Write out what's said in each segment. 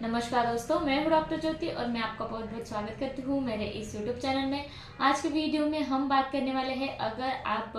नमस्कार दोस्तों, मैं हूँ डॉक्टर ज्योति और मैं आपका बहुत बहुत स्वागत करती हूँ मेरे इस यूट्यूब चैनल में। आज के वीडियो में हम बात करने वाले हैं, अगर आप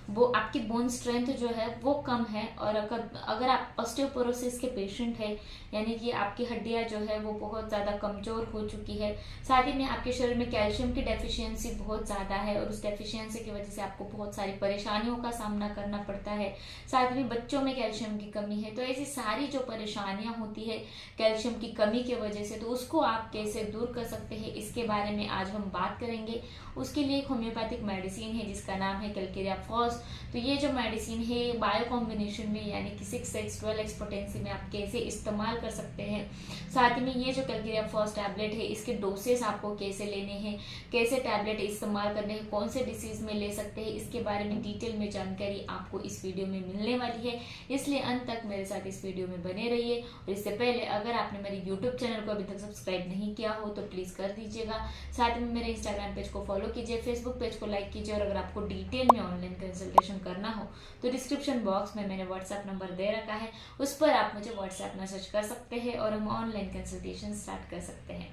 वो आपकी बोन स्ट्रेंथ जो है वो कम है और अगर आप ऑस्टियोपोरोसिस के पेशेंट हैं, यानी कि आपकी हड्डियां जो है वो बहुत ज़्यादा कमज़ोर हो चुकी है, साथ ही में आपके शरीर में कैल्शियम की डेफिशिएंसी बहुत ज़्यादा है और उस डेफिशिएंसी की वजह से आपको बहुत सारी परेशानियों का सामना करना पड़ता है, साथ में बच्चों में कैल्शियम की कमी है। तो ऐसी सारी जो परेशानियां होती है कैल्शियम की कमी की वजह से, तो उसको आप कैसे दूर कर सकते हैं इसके बारे में आज हम बात करेंगे। उसके लिए एक होम्योपैथिक मेडिसिन है जिसका नाम है कैलकेरिया फॉस। तो ये जो मेडिसिन है बायो कॉम्बिनेशन में, यानी कि 6x 12x पोटेंसी में आप कैसे इस्तेमाल कर सकते हैं। साथ ही में ये जो कैलकेरिया फॉस टैबलेट है इसके डोसेस आपको कैसे लेने हैं, कैसे टैबलेट इस्तेमाल करने हैं, कौन से डिसीज में ले सकते हैं, इसके बारे में डिटेल में जानकारी आपको इस वीडियो में मिलने वाली है। इसलिए अंत तक मेरे साथ इस वीडियो में बने रहिए। और इससे पहले अगर आपने मेरे यूट्यूब चैनल को अभी तक सब्सक्राइब नहीं किया हो तो प्लीज कर दीजिएगा। साथ में मेरे इंस्टाग्राम पेज को फॉलो कीजिए, फेसबुक पेज को लाइक कीजिए और अगर आपको डिटेल में ऑनलाइन कंसल्टेशन करना हो तो डिस्क्रिप्शन बॉक्स में मैंने व्हाट्सएप नंबर दे रखा है, उस पर आप मुझे व्हाट्सएप मैसेज कर सकते हैं और हम ऑनलाइन कंसल्टेशन स्टार्ट कर सकते हैं।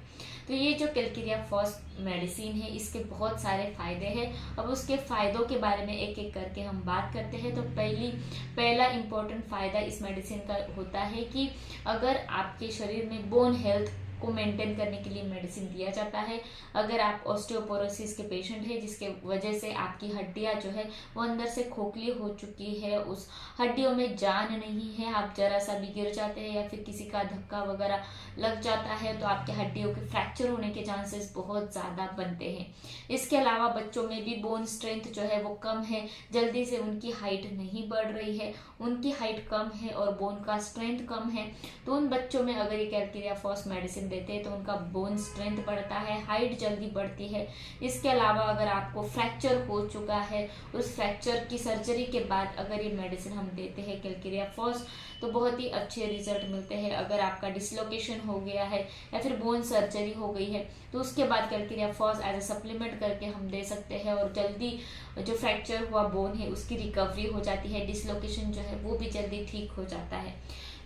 तो ये जो कैलकेरिया फॉस मेडिसिन है इसके बहुत सारे फायदे हैं। अब उसके फायदों के बारे में एक एक करके हम बात करते हैं। तो पहला इंपॉर्टेंट फायदा इस मेडिसिन का होता है कि अगर आपके शरीर में बोन हेल्थ को मेंटेन करने के लिए मेडिसिन दिया जाता है। अगर आप ऑस्टियोपोरोसिस के पेशेंट हैं जिसके वजह से आपकी हड्डियां जो है वो अंदर से खोखली हो चुकी है, उस हड्डियों में जान नहीं है, आप जरा सा भी गिर जाते हैं या फिर किसी का धक्का वगैरह लग जाता है तो आपके हड्डियों के फ्रैक्चर होने के चांसेस बहुत ज्यादा बनते हैं। इसके अलावा बच्चों में भी बोन स्ट्रेंथ जो है वो कम है, जल्दी से उनकी हाइट नहीं बढ़ रही है, उनकी हाइट कम है और बोन का स्ट्रेंथ कम है। तो उन बच्चों में अगर ये कैलकेरिया फॉस मेडिसिन देते हैं तो उनका बोन स्ट्रेंथ बढ़ता है, हाइट जल्दी बढ़ती है। इसके अलावा अगर आपको फ्रैक्चर हो चुका है, उस फ्रैक्चर की सर्जरी के बाद अगर ये मेडिसिन हम देते हैं कैलकेरिया फॉस तो बहुत ही अच्छे रिजल्ट मिलते हैं। अगर आपका डिसलोकेशन हो गया है या फिर बोन सर्जरी हो गई है तो उसके बाद calcarea phos as a supplement करके हम दे सकते हैं और जल्दी जो फ्रैक्चर हुआ बोन है उसकी रिकवरी हो जाती है, डिसलोकेशन जो है वो भी जल्दी ठीक हो जाता है।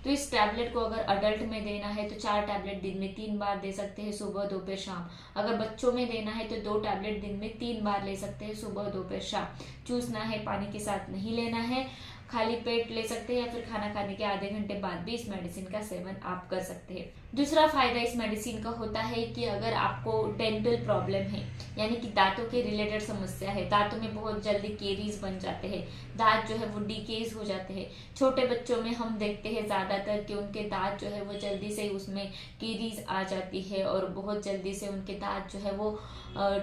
तो इस टैबलेट को अगर अडल्ट में देना है तो 4 टैबलेट दिन में 3 बार दे सकते हैं, सुबह दोपहर शाम। अगर बच्चों में देना है तो 2 टैबलेट दिन में 3 बार ले सकते हैं, सुबह दोपहर शाम। चूसना है, पानी के साथ नहीं लेना है, खाली पेट ले सकते हैं या फिर खाना खाने के आधे घंटे बाद भी इस मेडिसिन का सेवन आप कर सकते हैं। दूसरा फायदा इस मेडिसिन का होता है कि अगर आपको डेंटल प्रॉब्लम है, यानी कि दांतों के रिलेटेड समस्या है, दांतों में बहुत जल्दी केरीज बन जाते हैं, दांत जो है वो डीकेज हो जाते हैं। छोटे बच्चों में हम देखते हैं ज्यादातर कि उनके दांत जो है वो जल्दी से उसमें केरीज आ जाती है और बहुत जल्दी से उनके दांत जो है वो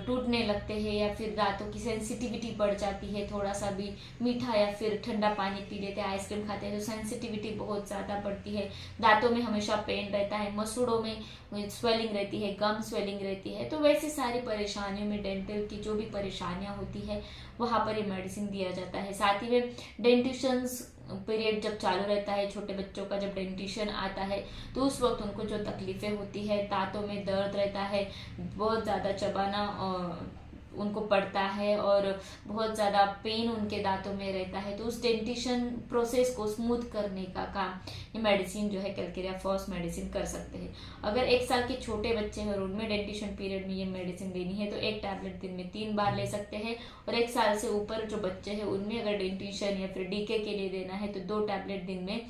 टूटने लगते हैं या फिर दांतों की सेंसिटिविटी बढ़ जाती है। थोड़ा सा भी मीठा या फिर ठंडा पानी पी लेते हैं, आइसक्रीम खाते हैं तो सेंसिटिविटी बहुत ज्यादा बढ़ती है, दांतों में हमेशा पेन रहता है, मसूड़ों में स्वेलिंग रहती है, गम स्वेलिंग रहती है। तो वैसी सारी परेशानियों में डेंटल की जो भी परेशानियां होती है वहां पर ये मेडिसिन दिया जाता है। साथ ही में डेंटिशंस पीरियड जब चालू रहता है, छोटे बच्चों का जब डेंटिशन आता है तो उस वक्त उनको जो तकलीफें होती है, दांतों में दर्द रहता है, बहुत ज्यादा चबाना उनको पड़ता है और बहुत ज़्यादा पेन उनके दांतों में रहता है, तो उस डेंटिशन प्रोसेस को स्मूथ करने का काम ये मेडिसिन जो है कैलकेरिया फॉस मेडिसिन कर सकते हैं। अगर 1 साल के छोटे बच्चे हैं और उनमें डेंटिशन पीरियड में ये मेडिसिन देनी है तो 1 टैबलेट दिन में 3 बार ले सकते हैं और 1 साल से ऊपर जो बच्चे हैं उनमें अगर डेंटिशन या फिर डीके के लिए देना है तो 2 टैबलेट दिन में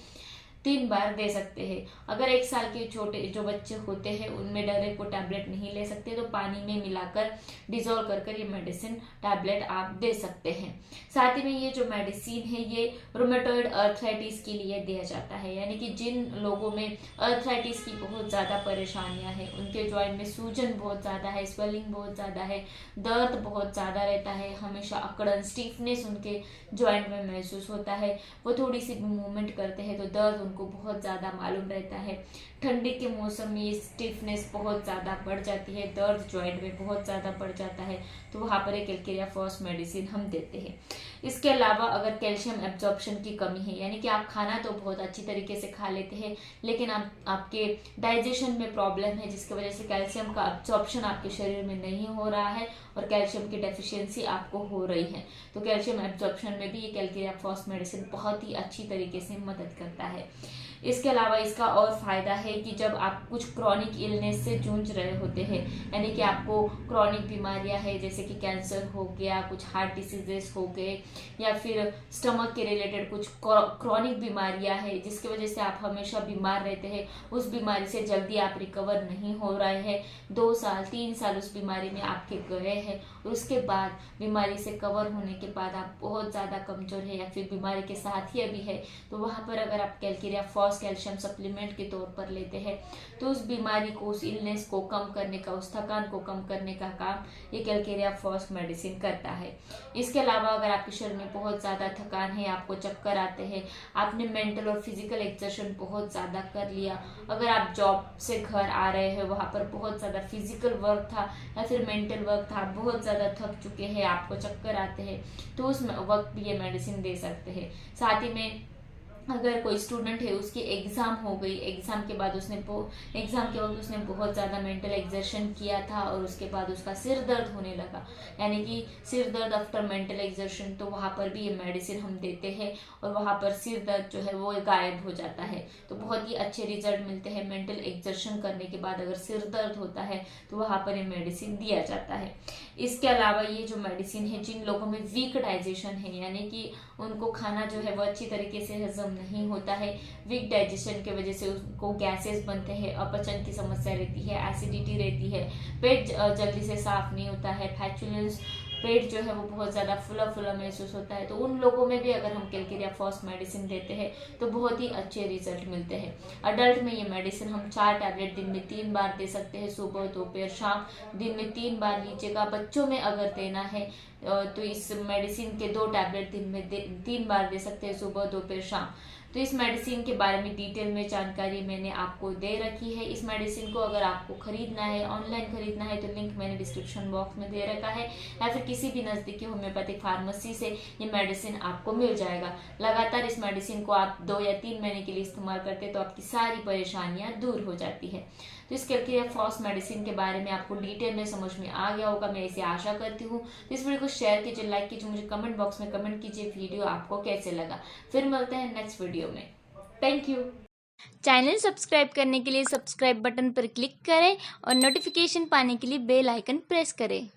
3 बार दे सकते हैं। अगर 1 साल के छोटे जो बच्चे होते हैं उनमें डायरेक्ट वो टैबलेट नहीं ले सकते तो पानी में मिलाकर डिजोल्व कर ये मेडिसिन टैबलेट आप दे सकते हैं। साथ ही में ये जो मेडिसिन है ये रूमेटॉइड अर्थराइटिस के लिए दिया जाता है, यानी कि जिन लोगों में अर्थराइटिस की बहुत ज्यादा परेशानियां हैं, उनके ज्वाइंट में सूजन बहुत ज्यादा है, स्वेलिंग बहुत ज्यादा है, दर्द बहुत ज्यादा रहता है, हमेशा अकड़न स्टिफनेस उनके ज्वाइंट में महसूस होता है, वो थोड़ी सी भी मूवमेंट करते हैं तो दर्द को बहुत ज्यादा मालूम रहता है। ठंडी के मौसम में स्टिफनेस बहुत ज्यादा बढ़ जाती है, दर्द जॉइंट में बहुत ज्यादा बढ़ जाता है, तो वहां पर एक कैलकेरिया फॉस मेडिसिन हम देते हैं। इसके अलावा अगर कैल्शियम एब्जॉर्प्शन की कमी है, यानी कि आप खाना तो बहुत अच्छी तरीके से खा लेते हैं लेकिन आपके डाइजेशन में प्रॉब्लम है, जिसकी वजह से कैल्शियम का एब्जॉर्प्शन आपके शरीर में नहीं हो रहा है और कैल्शियम की डेफिशिएंसी आपको हो रही है, तो कैल्शियम एब्जॉर्प्शन में भी ये कैलकेरिया फॉस मेडिसिन बहुत ही अच्छी तरीके से मदद करता है। इसके अलावा इसका और फायदा है कि जब आप कुछ क्रॉनिक इलनेस से जूझ रहे होते हैं, यानी कि आपको क्रॉनिक बीमारियां हैं जैसे कि कैंसर हो गया, कुछ हार्ट डिसीजेस हो गए, या फिर स्टमक के रिलेटेड कुछ क्रॉनिक बीमारियां हैं जिसकी वजह से आप हमेशा बीमार रहते हैं, उस बीमारी से जल्दी आप रिकवर नहीं हो रहे हैं, 2 साल 3 साल उस बीमारी में आपके गए हैं, उसके बाद बीमारी से कवर होने के बाद आप बहुत ज़्यादा कमजोर है या फिर बीमारी के साथ ही अभी है, तो वहाँ पर अगर आप कैलकेरिया फॉस कैल्शियम सप्लीमेंट के तौर पर लेते हैं तो उस बीमारी को, उस इलनेस को कम करने का, उस थकान को कम करने का काम ये कैलकेरिया फॉस मेडिसिन करता है। इसके अलावा अगर आपके शरीर में बहुत ज़्यादा थकान है, आपको चक्कर आते हैं, आपने मेंटल और फिजिकल एक्सर्शन बहुत ज़्यादा कर लिया, अगर आप जॉब से घर आ रहे हैं, वहाँ पर बहुत ज़्यादा फिजिकल वर्क था या फिर मेंटल वर्क था, आप बहुत ज़्यादा थक चुके हैं, आपको चक्कर आते हैं, तो उस वक्त भी ये मेडिसिन दे सकते हैं। साथ ही में अगर कोई स्टूडेंट है, उसकी एग्ज़ाम हो गई, एग्ज़ाम के बाद एग्ज़ाम के वक्त उसने बहुत ज़्यादा मेंटल एक्सर्शन किया था और उसके बाद उसका सिर दर्द होने लगा, यानी कि सिर दर्द आफ्टर मेंटल एक्सर्शन, तो वहाँ पर भी ये मेडिसिन हम देते हैं और वहाँ पर सिर दर्द जो है वो गायब हो जाता है, तो बहुत ही अच्छे रिजल्ट मिलते हैं। मेंटल एक्सर्शन करने के बाद अगर सिर दर्द होता है तो वहाँ पर ये मेडिसिन दिया जाता है। इसके अलावा ये जो मेडिसिन है, जिन लोगों में वीक डाइजेशन है, यानी कि उनको खाना जो है वो अच्छी तरीके से हजम नहीं होता है, वीक डाइजेशन की वजह से उनको गैसेस बनते हैं, अपचन की समस्या रहती है, एसिडिटी रहती है, पेट जल्दी से साफ नहीं होता है, फ्लैचुलेंस, पेट जो है वो बहुत ज़्यादा फुला फुला महसूस होता है, तो उन लोगों में भी अगर हम कैलकेरिया फॉस मेडिसिन देते हैं तो बहुत ही अच्छे रिजल्ट मिलते हैं। अडल्ट में ये मेडिसिन हम 4 टैबलेट दिन में 3 बार दे सकते हैं, सुबह दोपहर शाम, दिन में 3 बार लीजिएगा। बच्चों में अगर देना है तो इस मेडिसिन के 2 टैबलेट दिन में 3 बार दे सकते हैं, सुबह दोपहर शाम। तो इस मेडिसिन के बारे में डिटेल में जानकारी मैंने आपको दे रखी है। इस मेडिसिन को अगर आपको खरीदना है, ऑनलाइन खरीदना है, तो लिंक मैंने डिस्क्रिप्शन बॉक्स में दे रखा है, या फिर किसी भी नज़दीकी होम्योपैथिक फार्मेसी से ये मेडिसिन आपको मिल जाएगा। लगातार इस मेडिसिन को आप 2 या 3 महीने के लिए इस्तेमाल करते हैं तो आपकी सारी परेशानियां दूर हो जाती है। तो इस कैलकेरिया फॉस मेडिसिन के बारे में आपको डिटेल में समझ में आ गया होगा, मैं इसे आशा करती हूँ। तो इस वीडियो को शेयर कीजिए, लाइक कीजिए, मुझे कमेंट बॉक्स में कमेंट कीजिए वीडियो आपको कैसे लगा। फिर मिलते हैं नेक्स्ट वीडियो में। Thank you. चैनल सब्सक्राइब करने के लिए सब्सक्राइब बटन पर क्लिक करें और नोटिफिकेशन पाने के लिए बेल आइकन प्रेस करें।